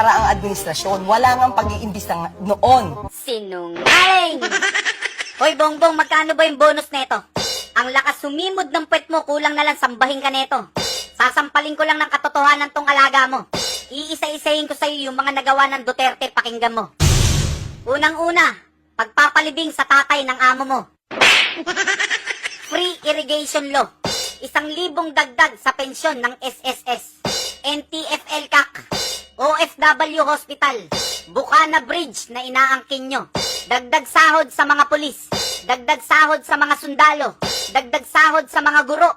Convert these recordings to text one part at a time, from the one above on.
para ang administrasyon. Wala ngang pag-iimbis noon. Sinungaling! Hoy, Bongbong, magkano ba yung bonus neto? Ang lakas sumimod ng puwet mo, kulang na lang sambahin ka neto. Sasampalin ko lang ng katotohanan tong alaga mo. Iisa-isahin ko sa'yo yung mga nagawa ng Duterte, pakinggan mo. Unang-una, pagpapalibing sa tatay ng amo mo. Free irrigation law. 1,000 dagdag sa pensyon ng SSS. NTFL CAC. OFW Hospital. Bukana Bridge na inaangkin nyo. Dagdag sahod sa mga pulis. Dagdag sahod sa mga sundalo. Dagdag sahod sa mga guro.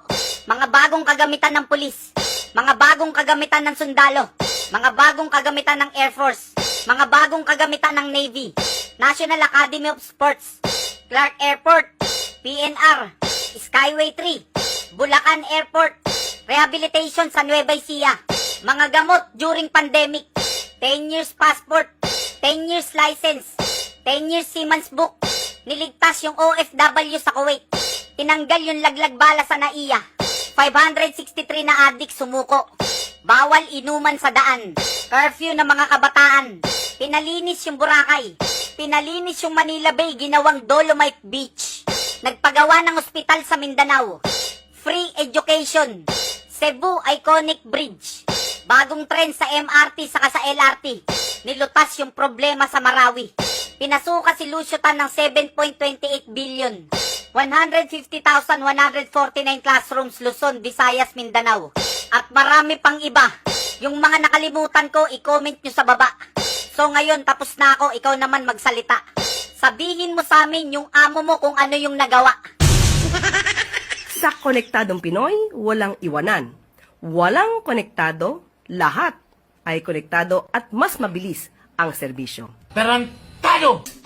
Mga bagong kagamitan ng pulis. Mga bagong kagamitan ng sundalo. Mga bagong kagamitan ng Air Force. Mga bagong kagamitan ng Navy. National Academy of Sports. Clark Airport. PNR. Skyway 3. Bulacan Airport. Rehabilitation sa Nueva Ecija. Mga gamot during pandemic. 10 years passport. 10 years license. 10 years Siemens book. Niligtas yung OFW sa Kuwait. Tinanggal yung laglag bala sa NAIA. 563 na adik sumuko. Bawal inuman sa daan. Curfew ng mga kabataan. Pinalinis yung Boracay. Pinalinis yung Manila Bay, ginawang Dolomite Beach. Nagpagawa ng ospital sa Mindanao. Free education. Cebu Iconic Bridge. Bagong trend sa MRT saka sa LRT. Nilutas yung problema sa Marawi. Pinasuka si Lucio Tan ng 7.28 billion. 150,149 classrooms Luzon, Visayas, Mindanao. At marami pang iba. Yung mga nakalimutan ko, i-comment nyo sa baba. So ngayon, tapos na ako, ikaw naman magsalita. Sabihin mo sa amin yung amo mo kung ano yung nagawa. Sa Konektadong Pinoy, walang iwanan. Walang konektado, lahat ay konektado at mas mabilis ang serbisyo. Tarantado!